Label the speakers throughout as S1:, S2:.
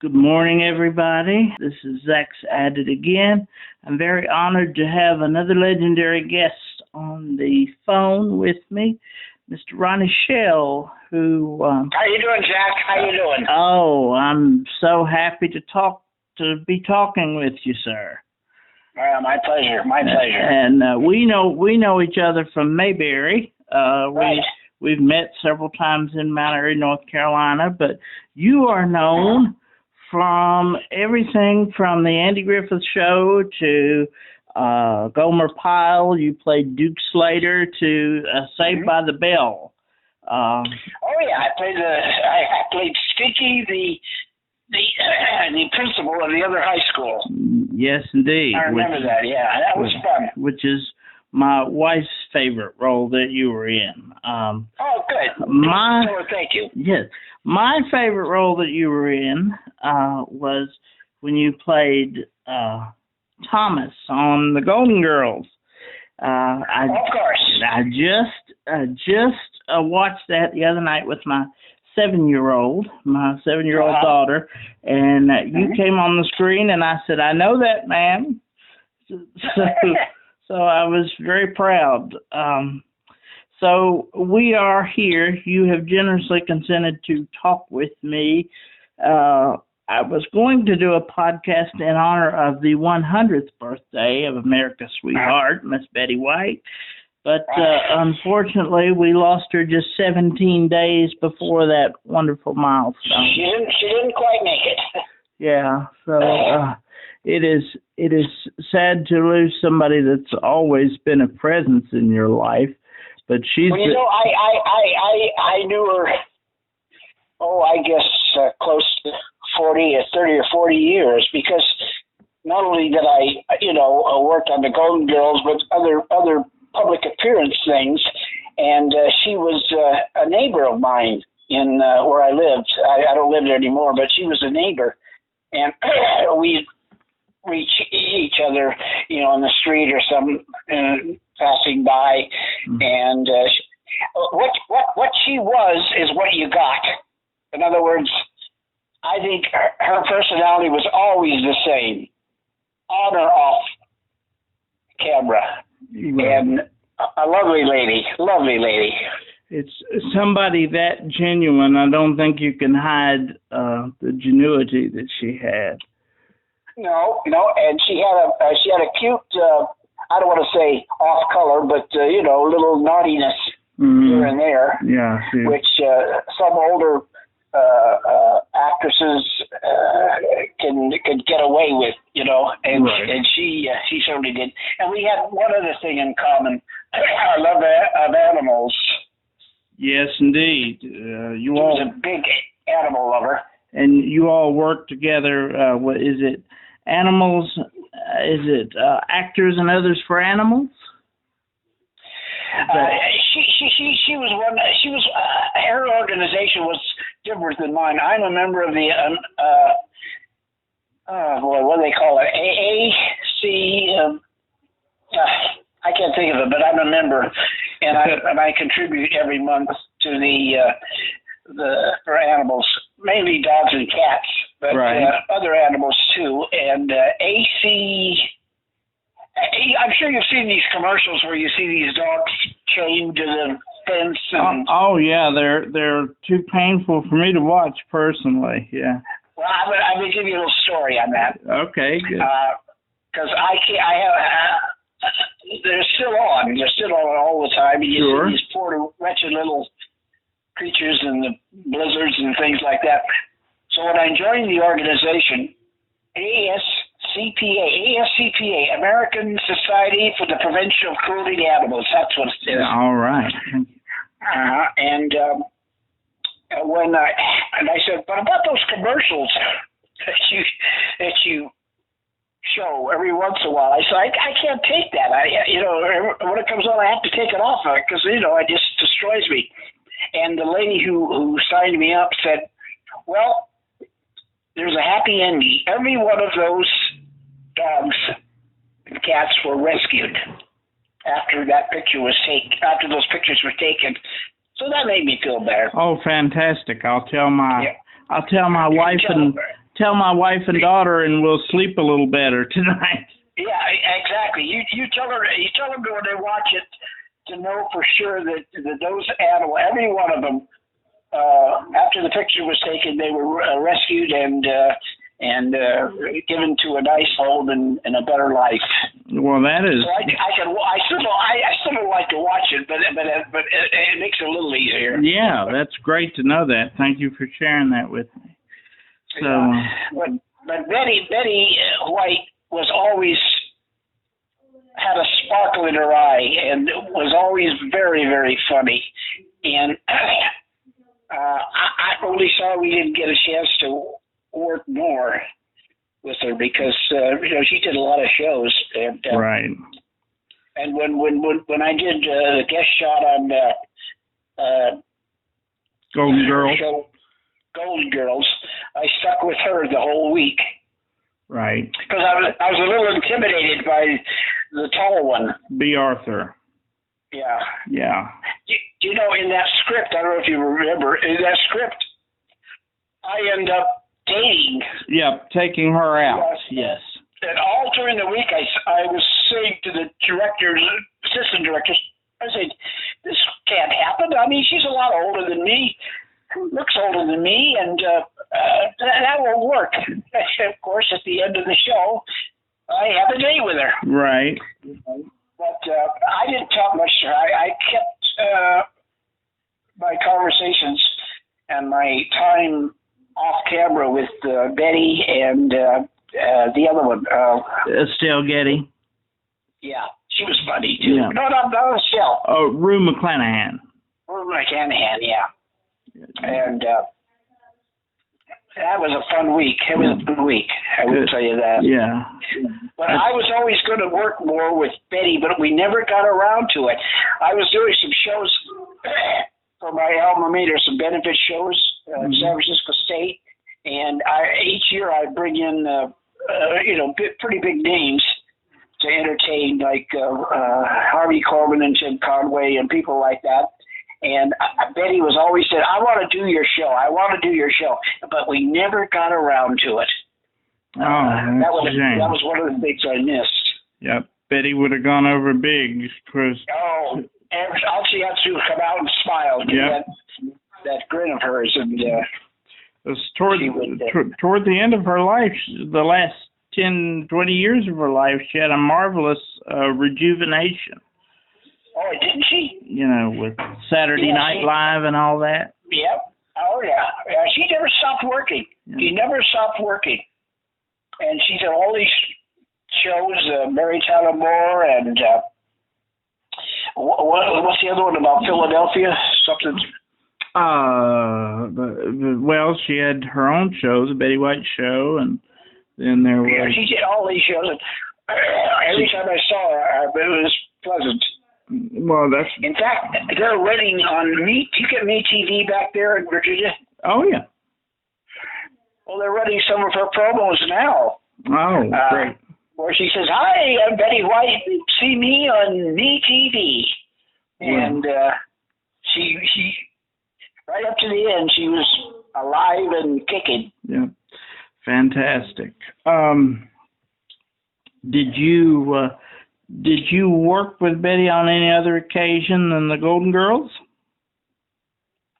S1: Good morning, everybody. This is Zach at it again. I'm very honored to have another legendary guest on the phone with me, Mr. Ronnie Schell, who...
S2: How you doing, Zach? How you doing?
S1: Oh, I'm so happy to be talking with you, sir.
S2: My pleasure. My pleasure.
S1: And we know each other from Mayberry.
S2: Right.
S1: We've met several times in Mount Airy, North Carolina, but you are known from everything from the Andy Griffith Show to Gomer Pyle. You played Duke Slater to Saved by the Bell.
S2: Oh yeah, I played Sticky, the principal of the other high school.
S1: Yes, indeed.
S2: I remember that. Yeah, that was fun.
S1: Which is my wife's favorite role that you were in.
S2: Oh, good. Thank you.
S1: Yes. My favorite role that you were in was when you played Thomas on the Golden Girls.
S2: Of course.
S1: I just watched that the other night with my 7-year-old daughter, and you came on the screen, and I said, I know that man. So I was very proud. So we are here. You have generously consented to talk with me. I was going to do a podcast in honor of the 100th birthday of America's sweetheart, Miss Betty White. But unfortunately, we lost her just 17 days before that wonderful milestone.
S2: She didn't quite make it.
S1: Yeah, so it is sad to lose somebody that's always been a presence in your life. But she's.
S2: Well, I knew her. Oh, I guess close to 30 or 40 years, because not only did I, worked on the Golden Girls, but other public appearance things, and she was a neighbor of mine in where I lived. I don't live there anymore, but she was a neighbor, and we reach each other, on the street or some passing by, and what she was is what you got. In other words, I think her personality was always the same, on or off camera. And a lovely lady.
S1: It's somebody that genuine. I don't think you can hide the genuity that she had.
S2: No, and she had a cute, I don't want to say off color, but little naughtiness here and there.
S1: Yeah,
S2: which some older actresses can get away with, and
S1: right.
S2: And she certainly did. And we had one other thing in common: our love of animals.
S1: Yes, indeed.
S2: She was a big animal lover.
S1: And you all work together. What is it? Animals? Is it Actors and Others for Animals?
S2: She was one. She was her organization was different than mine. I'm a member of the what do they call it? AAC. I can't think of it, but I'm a member, and I contribute every month to the for animals, mainly dogs and cats, but
S1: right.
S2: Other animals too. And AC. I'm sure you've seen these commercials where you see these dogs chained to the fence. And,
S1: oh yeah, they're too painful for me to watch personally. Yeah.
S2: Well, I'm going to give you a little story on that.
S1: Okay, good.
S2: Because they're still on. They're still on all the time. And you see these poor, wretched little creatures and the blizzards and things like that. So when I joined the organization, ASCPA, American Society for the Prevention of Cruelty to Animals. That's what it is.
S1: All right.
S2: And when I said, but about those commercials that you show every once in a while, I said, I can't take that. When it comes on, I have to take it off because it just destroys me. And the lady who signed me up said, well, there's a happy ending. Every one of those dogs and cats were rescued after those pictures were taken. So that made me feel better.
S1: Oh, fantastic! I'll tell my wife and tell my wife and daughter, and we'll sleep a little better tonight.
S2: Yeah, exactly. You tell them when they watch it to know for sure that those animals, every one of them, after the picture was taken, they were rescued and given to a nice home and a better life.
S1: Well, that is.
S2: So I still don't like to watch it, but it makes it a little easier.
S1: Yeah, that's great to know that. Thank you for sharing that with me. So,
S2: but Betty White was always had a sparkle in her eye and was always very, very funny. And I only saw we didn't get a chance to work more with her because she did a lot of shows. And,
S1: right.
S2: And when I did the guest shot on
S1: Golden Girls.
S2: Show, Golden Girls, I stuck with her the whole week.
S1: Right.
S2: Because I was a little intimidated by the tall one.
S1: B. Arthur.
S2: Yeah.
S1: Yeah.
S2: You know, in that script, I don't know if you remember, in that script, I end up dating.
S1: Yep, taking her out. Yes.
S2: And all during the week, I was saying to the directors, assistant directors, I said, this can't happen. I mean, she's a lot older than me, looks older than me, and that won't work. Of course, at the end of the show, I have a date with her.
S1: Right.
S2: But I didn't talk much to her. I kept my conversations and my time off camera with Betty and the other one.
S1: Estelle Getty.
S2: Yeah, she was funny too.
S1: Yeah.
S2: No, Estelle.
S1: Oh, Rue McClanahan.
S2: Rue McClanahan, yeah. And that was a fun week. It was a fun week. I will tell you that.
S1: Yeah.
S2: But I was always going to work more with Betty, but we never got around to it. I was doing some shows for my alma mater, some benefit shows in San Francisco State, and each year I bring in pretty big names to entertain, like Harvey Korman and Jim Conway and people like that. And Betty was always said, I want to do your show. I want to do your show. But we never got around to it. That was one of the things I missed.
S1: Yep. Betty would have gone over big.
S2: All she had to do was come out and smile.
S1: Yep.
S2: That grin of hers. And
S1: toward the end of her life, the last 10, 20 years of her life, she had a marvelous rejuvenation.
S2: Oh, didn't she?
S1: You know, with Saturday Night Live and all that.
S2: Yep. Oh, yeah. She never stopped working. Yeah. She never stopped working. And she did all these shows, Mary Tyler Moore, and what's the other one about Philadelphia? Something.
S1: Well, she had her own show, the Betty White Show, and then there was.
S2: Yeah, she did all these shows. And every time I saw her, it was pleasant.
S1: Well, that's.
S2: In fact, they're running on Me. Do you get Me TV back there in Virginia?
S1: Oh yeah.
S2: Well, they're running some of her promos now.
S1: Oh, great.
S2: Where she says, "Hi, I'm Betty White. See me on Me TV," and she right up to the end, she was alive and kicking.
S1: Yeah, fantastic. Did you work with Betty on any other occasion than the Golden Girls?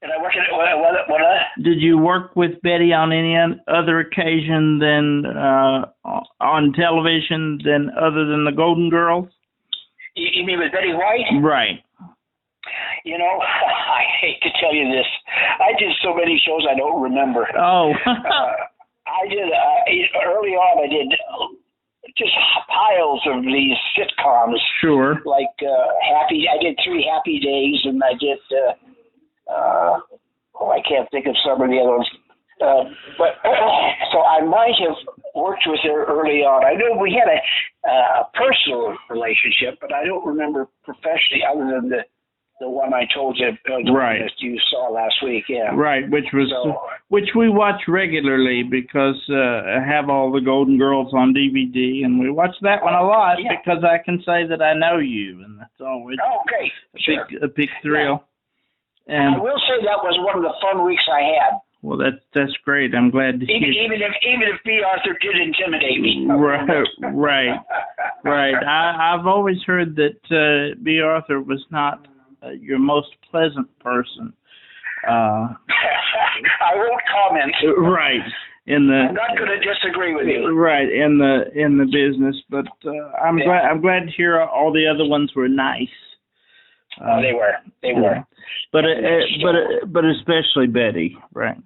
S2: Did I work at what?
S1: Did you work with Betty on any other occasion than on television than other than the Golden Girls?
S2: You mean with Betty White?
S1: Right.
S2: You know, I hate to tell you this. I did so many shows I don't remember.
S1: Oh.
S2: I did early on. I did just piles of these sitcoms.
S1: Sure.
S2: Like I did 3 Happy Days, and I did. I can't think of some of the other ones. But so I might have worked with her early on. I know we had a personal relationship, but I don't remember professionally, other than the one I told you,
S1: right,
S2: that you saw last week. Yeah,
S1: right, which we watch regularly because I have all the Golden Girls on DVD, and we watch that one a lot because I can say that I know you, and that's always
S2: a big thrill.
S1: Yeah. And
S2: I will say that was one of the fun weeks I had.
S1: Well, that's great. I'm glad to hear.
S2: Even if B. Arthur did intimidate me.
S1: Right. I've always heard that B. Arthur was not your most pleasant person.
S2: I won't comment.
S1: Right. I'm
S2: not going to disagree with you.
S1: Right, in the business, but I'm glad to hear all the other ones were nice.
S2: They were.
S1: But especially Betty, right?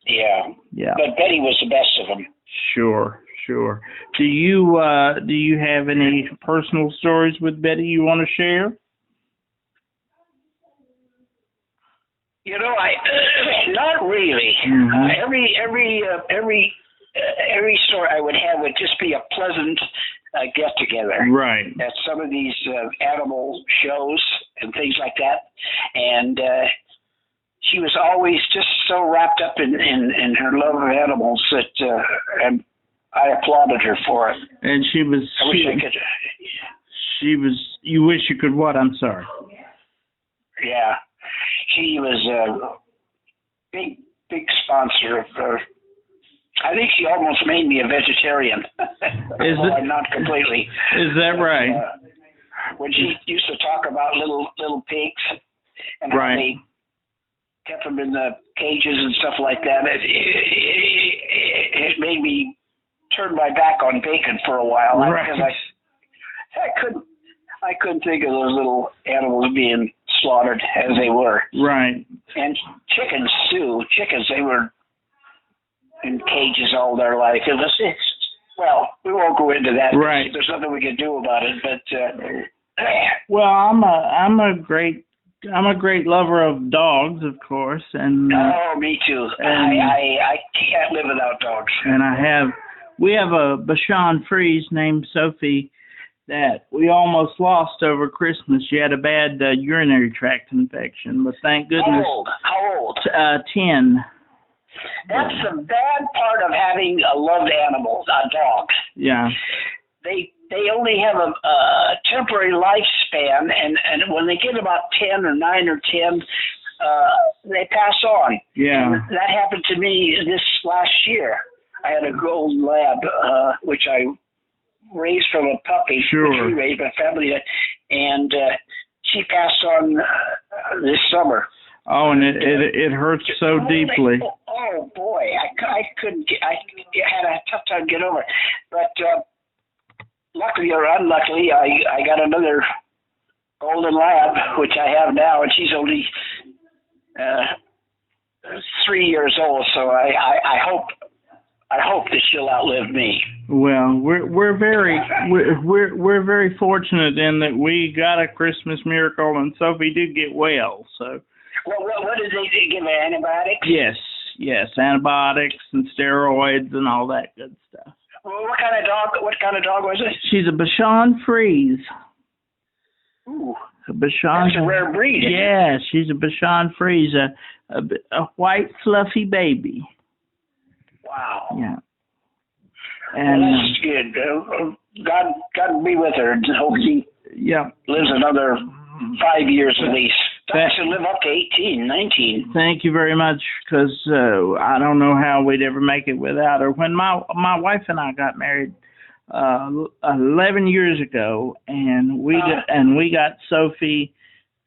S2: Yeah. But Betty was the best of them.
S1: Sure. Do you have any personal stories with Betty you want to share?
S2: I not really.
S1: Mm-hmm.
S2: Every story I would have would just be a pleasant get together.
S1: Right.
S2: At some of these animal shows and things like that, and she was always just so wrapped up in her love of animals that and I applauded her for it.
S1: And she was.
S2: I wish I could.
S1: She was. You wish you could what? I'm sorry.
S2: Yeah. She was a big sponsor of. I think she almost made me a vegetarian. Not completely.
S1: Is that right?
S2: When she used to talk about little pigs and how they kept them in the cages and stuff like that, it made me turn my back on bacon for a while because I couldn't think of those little animals being slaughtered as they were.
S1: Right.
S2: And chickens too. They were in cages all their life. Well, we won't go into that.
S1: Right.
S2: There's nothing we can do about it. But
S1: well, I'm a great lover of dogs, of course, and
S2: me too. I can't live without dogs.
S1: And we have a Bashan Frise named Sophie that we almost lost over Christmas. She had a bad urinary tract infection, but thank goodness.
S2: How old?
S1: 10.
S2: That's the bad part of having a loved animal, a dog.
S1: Yeah.
S2: They only have a temporary lifespan, and when they get about 10 or 9 or 10, they pass on.
S1: Yeah.
S2: And that happened to me this last year. I had a golden lab, which I raised from a puppy.
S1: Sure.
S2: Which we raised my family, and she passed on this summer.
S1: Oh, and it hurts so deeply.
S2: Oh boy, I couldn't get. I had a tough time getting over it. But luckily or unluckily, I got another golden lab, which I have now, and she's only 3 years old. So I hope that she'll outlive me.
S1: Well, we're very fortunate in that we got a Christmas miracle, and Sophie did get well. So.
S2: Well, what did they give her, antibiotics?
S1: Yes, antibiotics and steroids and all that good stuff.
S2: Well, what kind of dog was it?
S1: She's a Bashan Frise.
S2: Ooh,
S1: Bashan.
S2: That's a rare breed.
S1: Yeah, she's a Bashan Frise, a white fluffy baby.
S2: Wow.
S1: Yeah. And
S2: that's good. God be with her. Hope she lives another 5 years at least. I should live up to 18, 19.
S1: Thank you very much, because I don't know how we'd ever make it without her. When my wife and I got married 11 years ago, and we got Sophie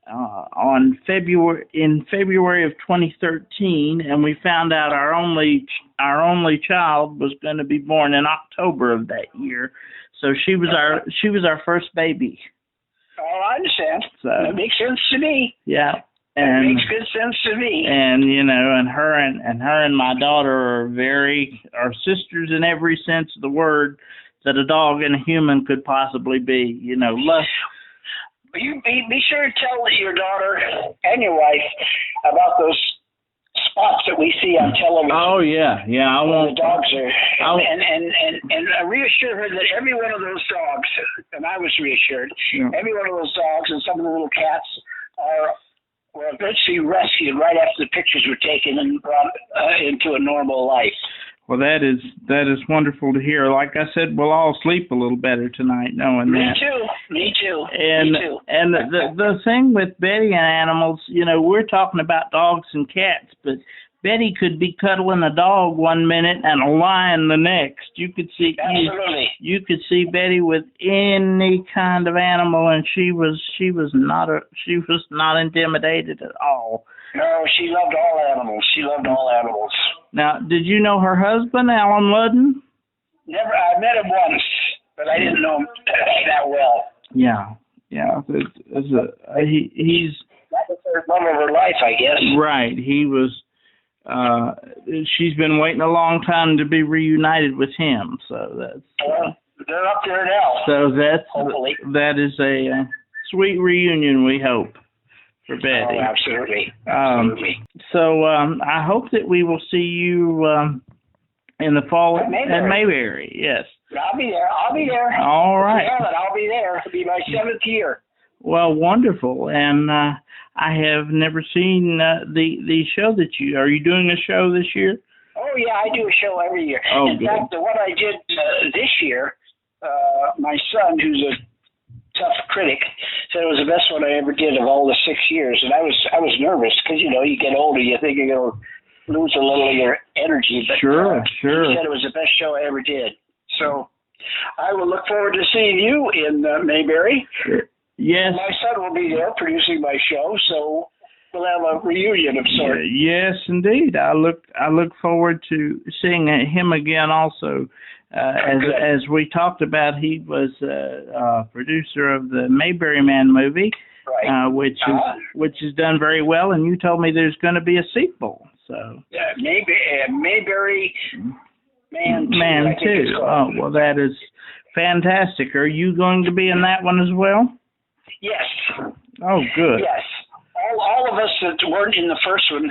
S1: in February of 2013, and we found out our only child was going to be born in October of that year. So she was our first baby.
S2: Oh, I understand.
S1: So
S2: that makes sense to me.
S1: Yeah,
S2: and it makes good sense to me.
S1: And and her and my daughter are sisters in every sense of the word that a dog and a human could possibly be.
S2: You be sure to tell your daughter and your wife about those spots that we see on television.
S1: Oh yeah. I won't.
S2: The dogs are, and reassure her that every one of those dogs, and I was reassured, every one of those dogs and some of the little cats were eventually rescued right after the pictures were taken and brought into a normal life.
S1: Well, that is wonderful to hear. Like I said, we'll all sleep a little better tonight knowing that.
S2: Me too.
S1: And the thing with Betty and animals, we're talking about dogs and cats, but Betty could be cuddling a dog one minute and a lion the next. You could see
S2: Absolutely.
S1: you could see Betty with any kind of animal, and she was not intimidated at all.
S2: No, she loved all animals. She loved all animals.
S1: Now, did you know her husband, Alan Ludden?
S2: Never. I met him once, but I didn't know him that well.
S1: Yeah. He's
S2: that was the love of her life, I guess.
S1: Right. He was. She's been waiting a long time to be reunited with him. So that's.
S2: They're up there now.
S1: So
S2: hopefully.
S1: That is a sweet reunion, we hope, for Betty.
S2: Oh, absolutely.
S1: So I hope that we will see you in the fall at Mayberry. Yes.
S2: I'll be there.
S1: All right.
S2: Yeah, but I'll be there. It'll be my 7th year.
S1: Well, wonderful. And I have never seen the show that are you doing a show this year?
S2: Oh, yeah, I do a show every year.
S1: Oh,
S2: in
S1: good.
S2: fact, the one I did this year, my son, who's a tough critic, said it was the best one I ever did of all the 6 years. And I was nervous because, you get older, you think you're going to lose a little of your energy. But
S1: Sure.
S2: He said it was the best show I ever did. So I will look forward to seeing you in Mayberry.
S1: Sure. Yes.
S2: My son will be there producing my show, so we'll have a reunion of sorts.
S1: Yes, indeed. I look forward to seeing him again. Also, as we talked about, he was a producer of the Mayberry Man movie,
S2: right.
S1: which is done very well. And you told me there's going to be a sequel. So
S2: Mayberry Man
S1: 2. Oh, well, that is fantastic. Are you going to be in that one as well?
S2: Yes.
S1: Oh, good.
S2: Yes. All of us that weren't in the first one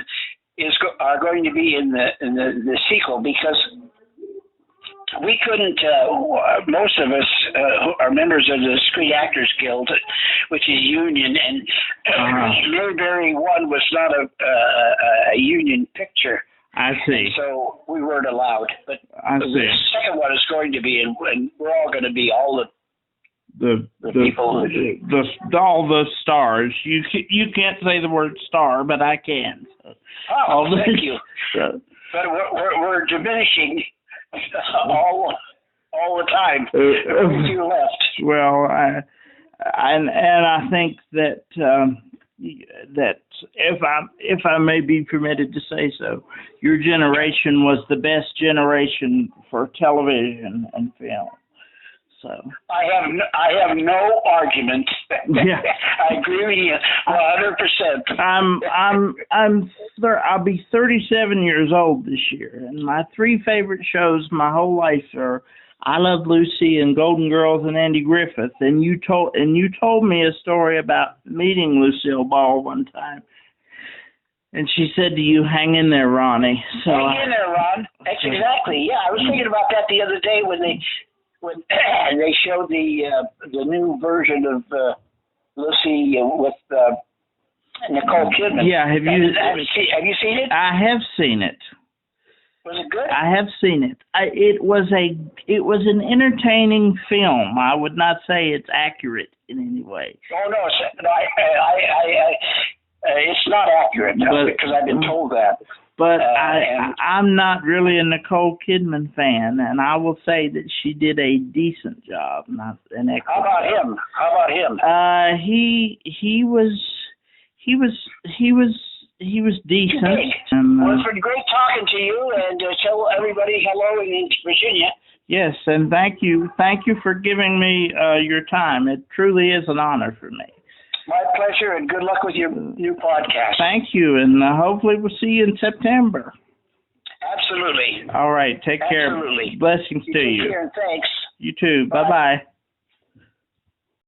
S2: are going to be in the sequel because we couldn't. Most of us who are members of the Screen Actors Guild, which is union, and Mayberry 1 was not a union picture.
S1: I see.
S2: And so we weren't allowed. But
S1: the
S2: second one is going to be, and we're all going to be all the people,
S1: all the stars. You can't say the word star, but I can. So.
S2: Oh, thank you. But we're diminishing all the time. There's few left.
S1: Well, I think that that if I may be permitted to say so, your generation was the best generation for television and film. So
S2: I have no argument.
S1: Yeah.
S2: I agree with you 100%.
S1: I'll be 37 years old this year, and my 3 favorite shows my whole life are I Love Lucy and Golden Girls and Andy Griffith. And you told me a story about meeting Lucille Ball one time. And she said to you, "Hang in there, Ronnie." So
S2: hang in there, Ron. That's exactly. Yeah, I was thinking about that the other day when they showed the new version of Lucy with Nicole Kidman.
S1: Yeah, have
S2: you seen it?
S1: I have seen it.
S2: Was it good?
S1: I have seen it. It was an entertaining film. I would not say it's accurate in any way.
S2: Oh no, it's not accurate because I've been told that.
S1: But I'm not really a Nicole Kidman fan, and I will say that she did a decent job, not an excellent.
S2: How about him?
S1: He was decent.
S2: Well, it's been great talking to you, and tell everybody hello in Virginia.
S1: Yes, and thank you for giving me your time. It truly is an honor for me.
S2: My pleasure, and good luck with your new podcast.
S1: Thank you, and hopefully we'll see you in September.
S2: Absolutely.
S1: All right, take care.
S2: Absolutely.
S1: Blessings to you.
S2: Take care, and thanks.
S1: You too. Bye-bye.